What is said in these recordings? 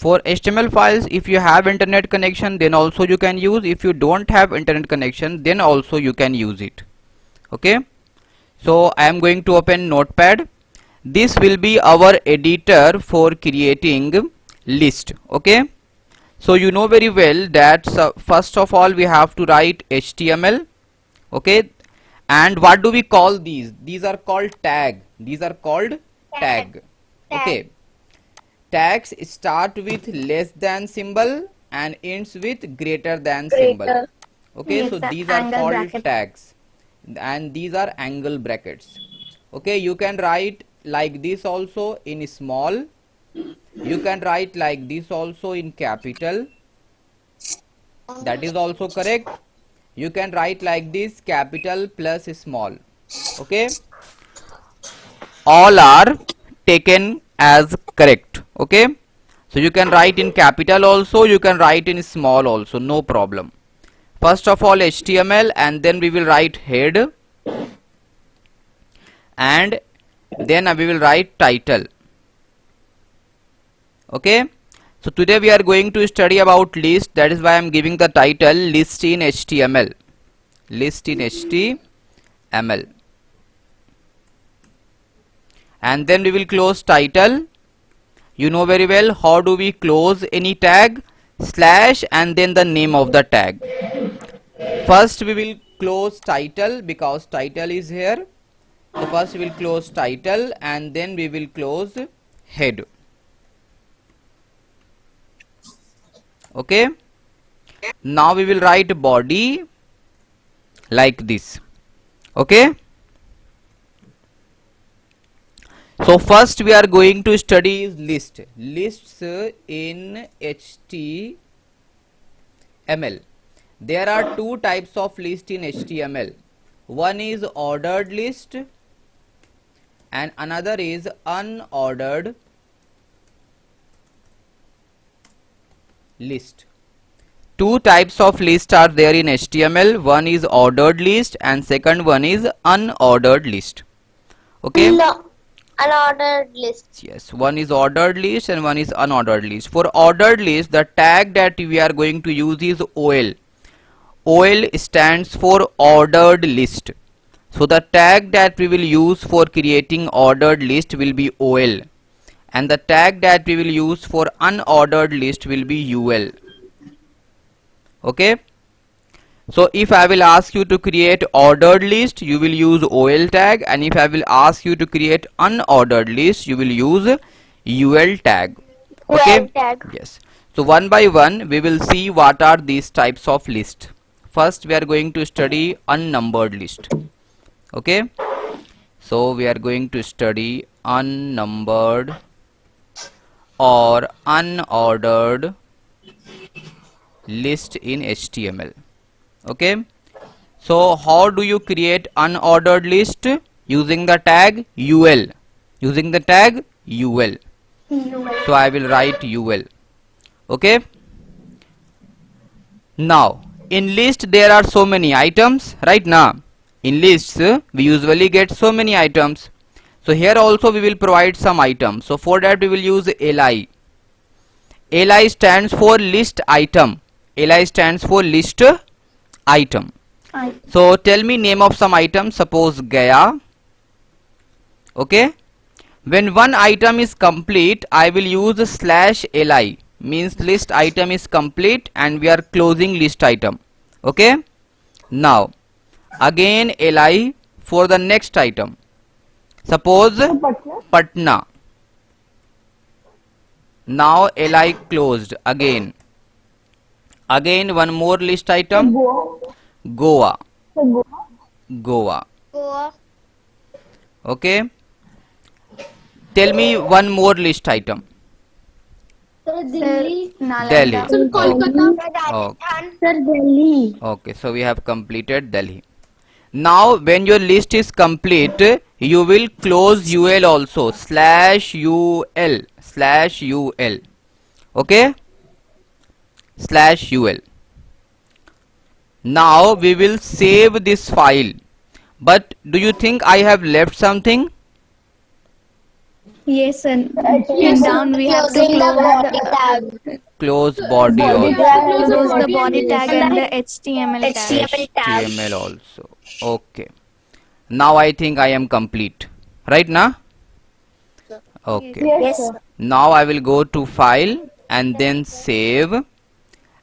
For HTML files, if you have internet connection, then also you can use. If you don't have internet connection, then also you can use it. Okay, so I am going to open Notepad. This will be our editor for creating list. Okay, so you know very well that first of all we have to write HTML. Okay, and what do we call these? These are called tag. These are called tag. Okay, tags start with less than symbol and ends with greater than symbol. Okay, so these are called tags, and these are angle brackets. Okay, you can write like this also in small. You can write like this also in capital. That is also correct. You can write like this, capital plus small. Okay, all are taken as correct. Okay, so you can write in capital also, you can write in small also, no problem. First of all HTML, and then we will write head, and then we will write title. Okay, so today we are going to study about list. That is why I am giving the title list in HTML. List in HTML. And then we will close title. You know very well how do we close any tag? Slash and then the name of the tag. First we will close title because title is here. So first we will close title and then we will close head. Okay, now we will write body like this. Okay, so first we are going to study list. Lists in HTML. There are two types of list in HTML. One is ordered list and another is unordered list. Two types of list are there in HTML. One is ordered list and second one is unordered list. Okay, unordered list. yes, one is ordered list and one is unordered list. For ordered list, the tag that we are going to use is OL. OL stands for ordered list. So the tag that we will use for creating ordered list will be OL, and the tag that we will use for unordered list will be UL. Okay, so if I will ask you to create ordered list, you will use OL tag, and if I will ask you to create unordered list, you will use UL tag. Okay, UL tag. yes, so one by one we will see what are these types of list. First we are going to study unnumbered list. Okay, so we are going to study unnumbered or unordered list in HTML. Okay, so how do you create unordered list? Using the tag UL. Using the tag UL. So I will write UL. Okay, now in list there are so many items. Right now in lists we usually get so many items. So here also we will provide some items. So for that we will use LI. LI stands for list item. LI stands for list item. So tell me name of some item. Suppose Gaya. Okay, when one item is complete, I will use slash LI, means list item is complete and we are closing list item. Okay, now again LI for the next item. Suppose Patna. Now LI closed. Again one more list item. Goa. Goa. Okay, tell me one more list item. Delhi. Delhi. Kolkata. Okay. Okay, so we have completed Delhi. Now when your list is complete, you will close UL also, slash UL. Okay, slash UL. Now we will save this file, but do you think I have left something? Yes, and Yes, sir. down we have to Closing the close body the tag. Close body We have to also. close the close the body body and tag the and the And HTML the tag. HTML tag. HTML also. Okay. Now I think I am complete. Right now? Yes. Okay. yes, Yes, sir. sir. Now I will go to file and then save,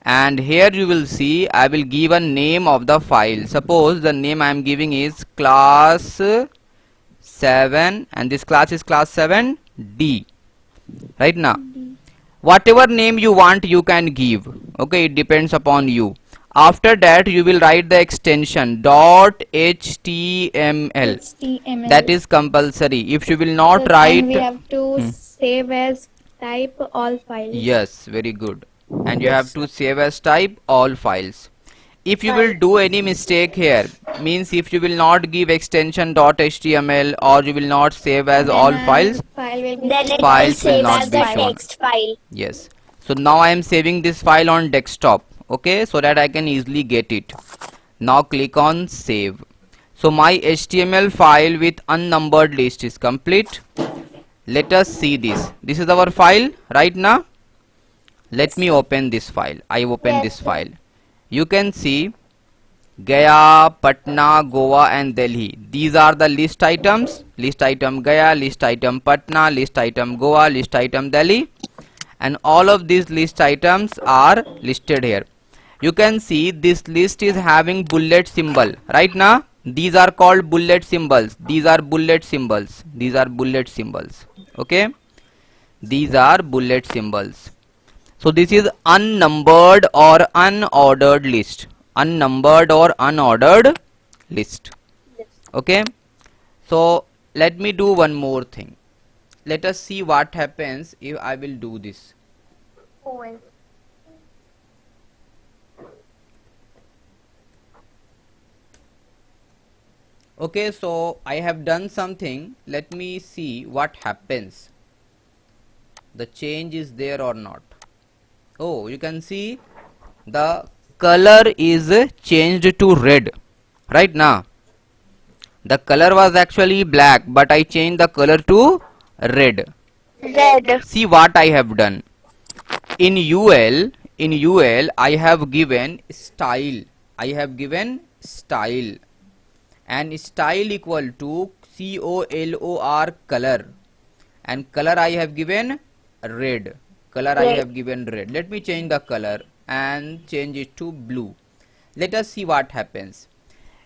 and here you will see I will give a name of the file. Suppose the name I am giving is class 7 and this class is class 7D. Right now, whatever name you want you can give. Okay, it depends upon you. After that you will write the extension .html. That HTML. is compulsory. If you will not So, and write, we have to hmm, save as type all files. yes, very good. And you have Yes, to sir. save as type all files. If you will Fine. do any mistake here, means if you will not give extension .html or you will not save as Then all our files, file will be Then saved it will as files will save text as not be the file. shown. text file. Yes. So now I am saving this file on desktop. Okay, so that I can easily get it. Now click on save. So my HTML file with unnumbered list is complete. Let us see this. This is our file right now. Let me open this file. I open Yes, this sir. file. You can see Gaya, Patna, Goa and Delhi. These are the list items. List item Gaya, list item Patna, list item Goa, list item Delhi. And all of these list items are listed here. You can see this list is having bullet symbol. Right now, these are called bullet symbols. These are bullet symbols. These are bullet symbols. Okay. These are bullet symbols. So this is unnumbered or unordered list. Unnumbered or unordered list. Okay. So let me do one more thing. Let us see what happens if I will do this. Oh, Okay, so I have done something. Let me see what happens. The change is there or not. Oh, you can see the color is changed to red. Right now, the color was actually black, but I changed the color to red. red. See what I have done. In UL, I have given style. I have given style, and style equal to COLOR color, and color I have given red. Color I Red. have given red. Let me change the color and change it to blue. Let us see what happens.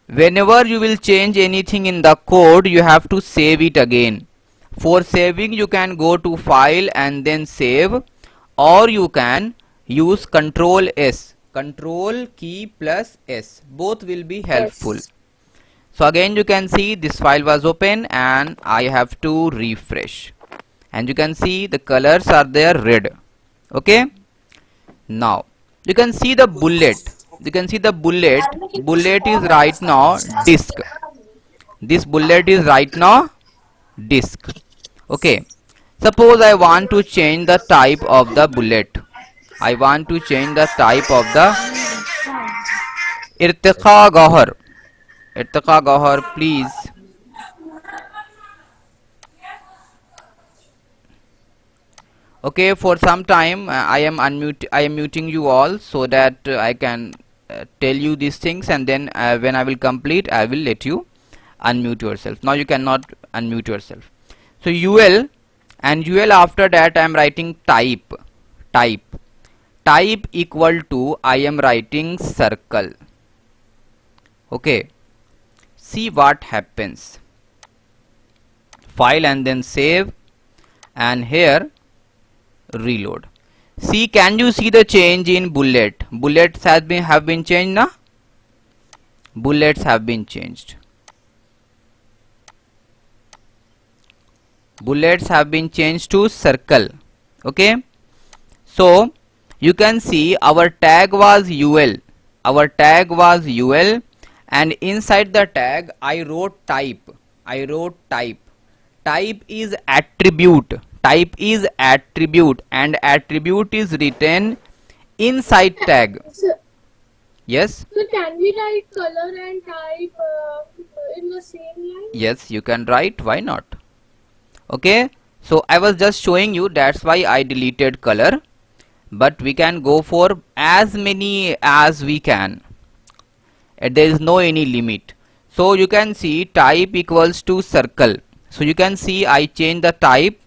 Whenever you will change anything in the code, you have to save it again. For saving, you can go to file and then save, or you can use Control S. Control key plus S. Both will be helpful. Yes. So again you can see this file was open and I have to refresh. And you can see the colors are there red. Okay. Now you can see the bullet. You can see the bullet. Bullet is right now disk. This bullet is right now disk. Okay. Suppose I want to change the type of the bullet. I want to change the type of the irtiqa gahar. Irtiqa gahar, please. Okay, for some time I am muting you all so that I can tell you these things, and then when I will complete I will let you unmute yourself. Now you cannot unmute yourself. So UL, and UL, after that I am writing type. Type equal to I am writing circle. Okay, see what happens. File and then save, and here reload. See, can you see the change in bullet? Bullets have been changed now. Bullets have been changed. Bullets have been changed to circle. Okay. So you can see our tag was UL. Our tag was UL, and inside the tag I wrote type. I wrote type. Type is attribute. Type is attribute, and attribute is written inside tag. So, Yes. so can we write color and type in the same line? Yes, you can write. Why not? Okay. So I was just showing you, that's why I deleted color, but we can go for as many as we can. There is no any limit. So you can see type equals to circle. So you can see I change the type.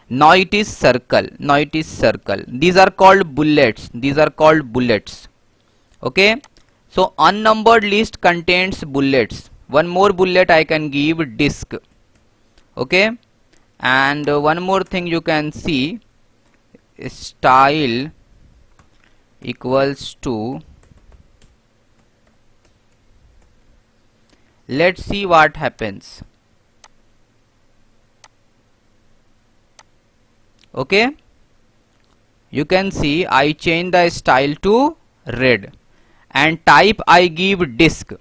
Now it is circle. Now it is circle. These are called bullets. These are called bullets. Okay. So unnumbered list contains bullets. One more bullet I can give disk. Okay. And one more thing you can see, style equals to, let's see what happens. Okay, you can see I change the style to red and type I give disk.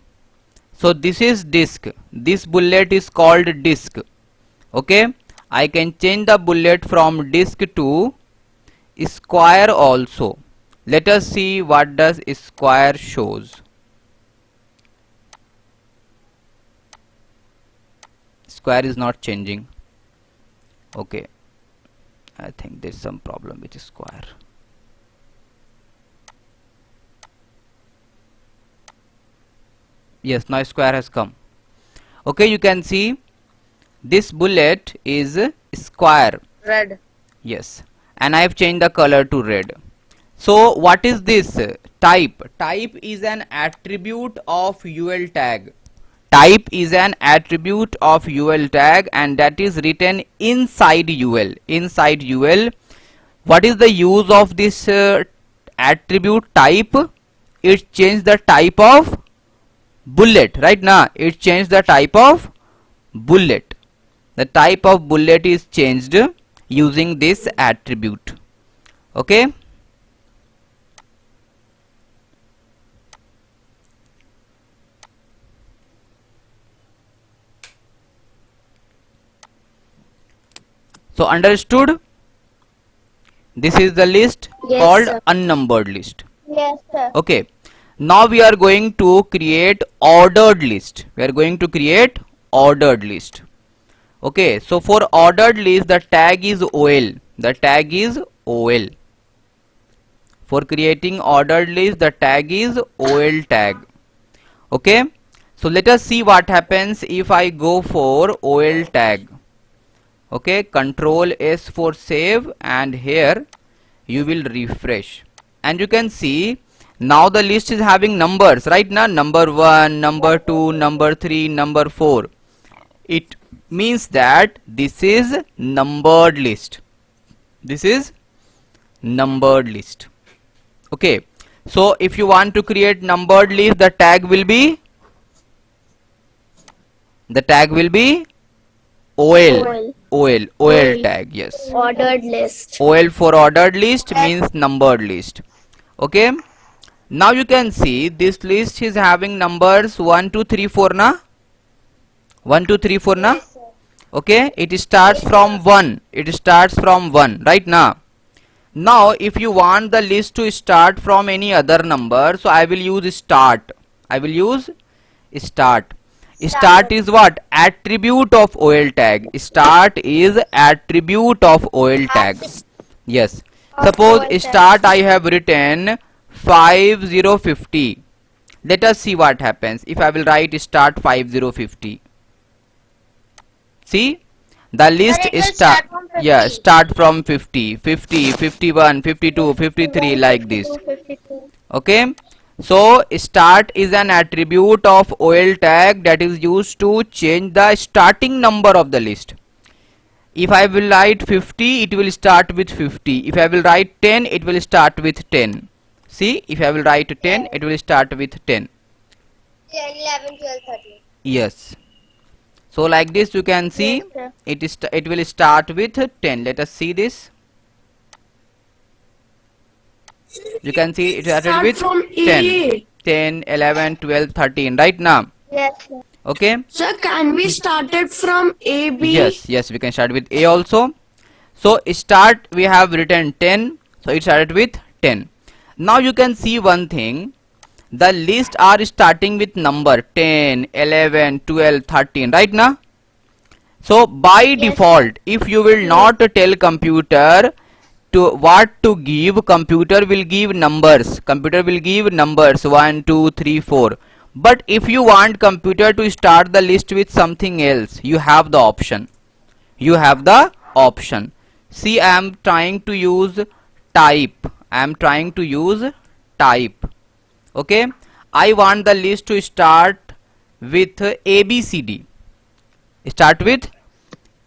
So this is disk. This bullet is called disk. Okay, I can change the bullet from disk to square also. Let us see what does square shows. Square is not changing. Okay, I think there's some problem with square. Yes, now square has come. Okay, you can see this bullet is square. Red. Yes, and I have changed the color to red. So what is this? Type. Type is an attribute of UL tag. Type is an attribute of UL tag, and that is written inside UL. Inside UL. What is the use of this attribute type? It changed the type of bullet. Right now it changed the type of bullet. The type of bullet is changed using this attribute. Okay. So understood? This is the list called unnumbered list. Yes, sir. Okay. Now we are going to create ordered list. We are going to create ordered list. Okay. So for ordered list the tag is OL. The tag is OL. For creating ordered list the tag is OL tag. Okay. So let us see what happens if I go for OL tag. Okay, Control S for save, and here you will refresh, and you can see now the list is having numbers. Right now, number 1, number 2, number 3, number 4. It means that this is numbered list. This is numbered list. Okay, so if you want to create numbered list, the tag will be OL. OL tag, yes. Ordered list. OL for ordered list means numbered list. Okay. Now you can see this list is having numbers 1, 2, 3, 4 na? 1, 2, 3, 4 na? Okay. It starts from 1. It starts from 1 right now. Now if you want the list to start from any other number, so I will use start. I will use start. Start is what? Attribute of OL tag. Start is attribute of OL tag. Yes. Suppose start I have written 5050. Let us see what happens if I will write start 5050. See? The list is start. Yeah, start from 50, 50, 51, 52, 53 like this. Okay. So start is an attribute of OL tag that is used to change the starting number of the list. If I will write 50, it will start with 50. If I will write 10, it will start with 10. See, if I will write 10, it will start with 10. 10, 11, 12, 13. Yes. So like this you can see it will start with 10. Let us see this. You can see it started with 10, 10, 11, 12, 13 right now. Yes, sir. Okay. Sir, can we start it from A, B? Yes, we can start with A also. So start we have written 10. So it started with 10. Now you can see one thing. The list are starting with number 10, 11, 12, 13 right now. So by default, if you will not tell computer to what to give, computer will give numbers. Computer will give numbers 1, 2, 3, 4. But if you want computer to start the list with something else, you have the option. You have the option. See, I am trying to use type. I am trying to use type. Okay. I want the list to start with ABCD. Start with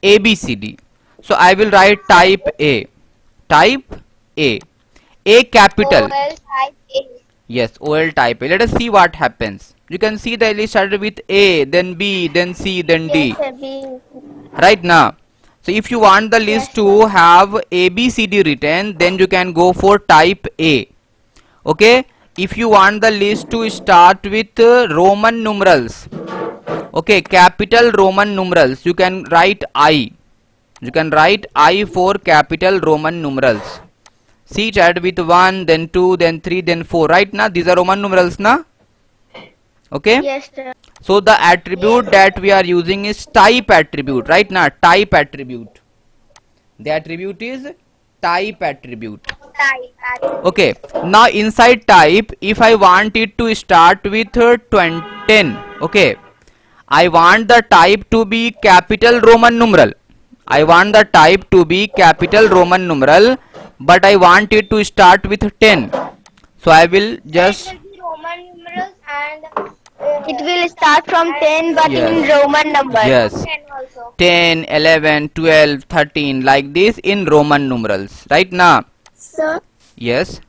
ABCD. So I will write type A. Type A. A capital. OL type A. Yes, OL type A. Let us see what happens. You can see the list started with A, then B, then C, then D. Yes, sir, B. Right now. So if you want the list to have ABCD written, then you can go for type A. Okay. If you want the list to start with Roman numerals, okay, capital Roman numerals, you can write I. You can write I for capital Roman numerals. See, start with 1, then 2, then 3, then 4. Right now, these are Roman numerals, na? Okay. Yes, sir. So the attribute that we are using is type attribute. Right now, type attribute. The attribute is type attribute. Type. Okay. Now inside type, if I want it to start with 10, okay, I want the type to be capital Roman numeral. I want the type to be capital Roman numeral, but I want it to start with 10. So I will just, It will be Roman numerals and it will start from 10 but Yes. in Roman number. Yes. 10 also. 10, 11, 12, 13, like this in Roman numerals. Right now. Sir, Yes.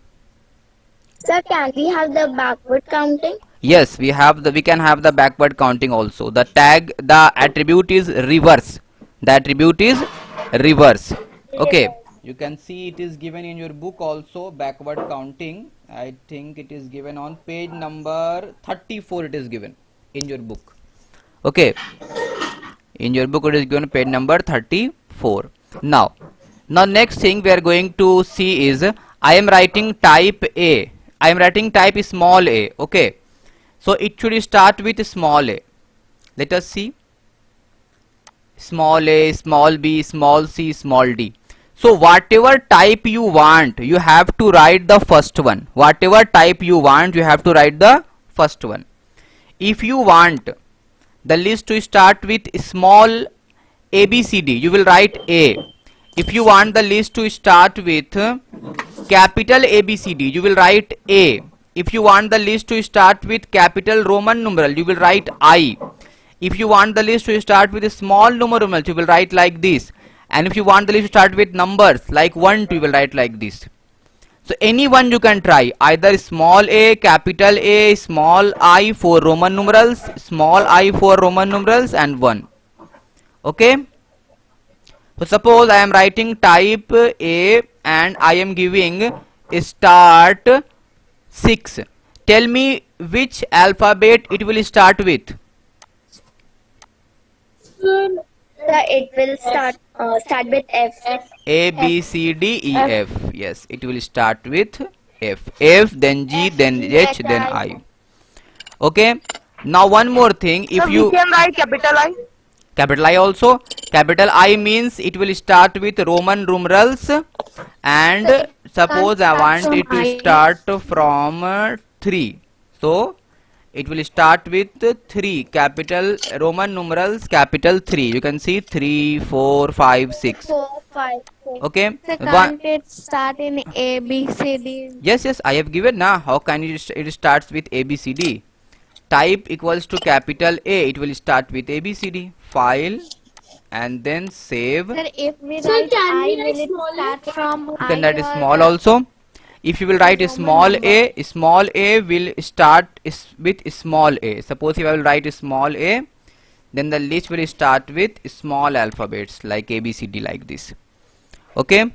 can we have the backward counting? Yes, we can have the backward counting also. The attribute is reverse. The attribute is reverse. Okay. You can see it is given in your book also, backward counting. I think it is given on page number 34. It is given in your book. Okay. In your book it is given page number 34. Now next thing we are going to see is I am writing type A. I am writing type small a. Okay. So it should start with small a. Let us see. Small a, small b, small c, small d. So whatever type you want, you have to write the first one. Whatever type you want, you have to write the first one. If you want the list to start with small ABCD, you will write A. If you want the list to start with capital ABCD, you will write A. If you want the list to start with capital Roman numeral, you will write I. If you want the list to start with a small numeral, you will write like this. And if you want the list to start with numbers like 1, 2, you will write like this. So any one you can try, either small a, capital A, small I for Roman numerals, small I for Roman numerals, and 1. Okay. So suppose I am writing type A and I am giving start 6. Tell me which alphabet it will start with. It will start with F. A, B, C, D, E, F. Yes, it will start with F. F, then G, then H, then I. Okay. Now one more thing. If you can write capital I. capital I also. Capital I means it will start with Roman numerals, and suppose I want it to start from 3. So it will start with 3, capital Roman numerals, capital 3. You can see 3, 4, 5, 6. 4, 5, 6. Okay. So can't it start in A, B, C, D? Yes, I have given now. How can it starts with A, B, C, D? Type equals to capital A. It will start with A, B, C, D. File and then save. Sir, if we write I, will it start from You can I write or small also. If you will write a small a will start with small a. Suppose if I will write a small a, then the list will start with small alphabets like A, B, C, D, like this. Okay.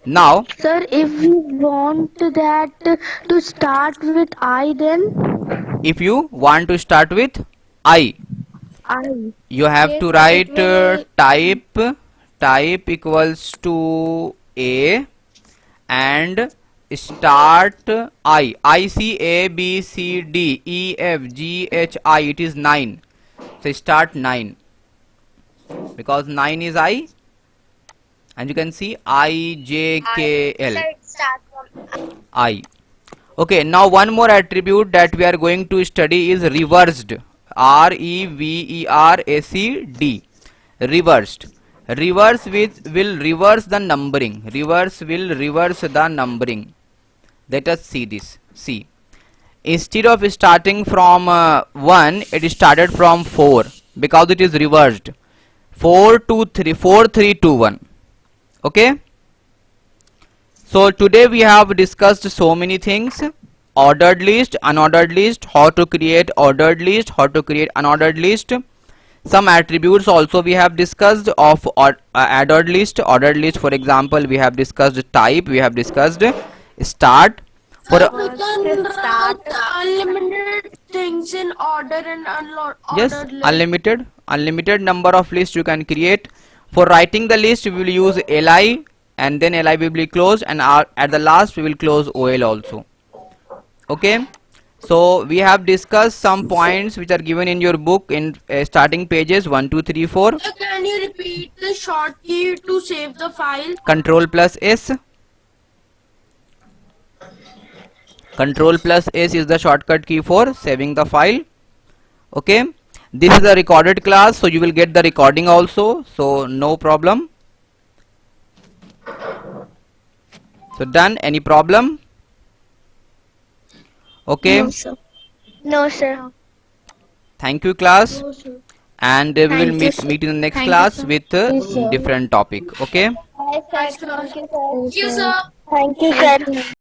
Now, Sir, if we want that to start with I, then if you want to start with I, you have Yes, to sir, write it will- type equals to A and start I C A B C D E F G H I. It is 9. So start 9. because 9 is I, and you can see I, J, K, L. Sir, it starts from I. Okay, now one more attribute that we are going to study is reversed. REVERSED. Reversed. Reverse will reverse the numbering. Reverse will reverse the numbering. Let us see this. See. Instead of starting from 1, it started from 4 because it is reversed. 4 2 3 4 3 2 1. Okay. So today we have discussed so many things: ordered list, unordered list, how to create ordered list, how to create unordered list. Some attributes also we have discussed of ordered list. Ordered list, for example, we have discussed type, we have discussed start. For We can write unlimited things in order and yes, unordered list. unlimited number of lists you can create. For writing the list, we will use li, and then li will be closed, and at the last we will close ol also. Okay, so we have discussed some points which are given in your book in starting pages 1 2 3 4. Can you repeat the short key to save the file? Control plus S. Control plus S is the shortcut key for saving the file. Okay, this is a recorded class, so you will get the recording also, so no problem. So done. Any problem? Okay. No, sir. no, sir. Thank you, class, No, sir. and we will Thank you, meet sir. in the next Thank you, class sir. with different topic. Okay. Yes, sir. Thank you, sir. Thank you, sir. Thank you, sir.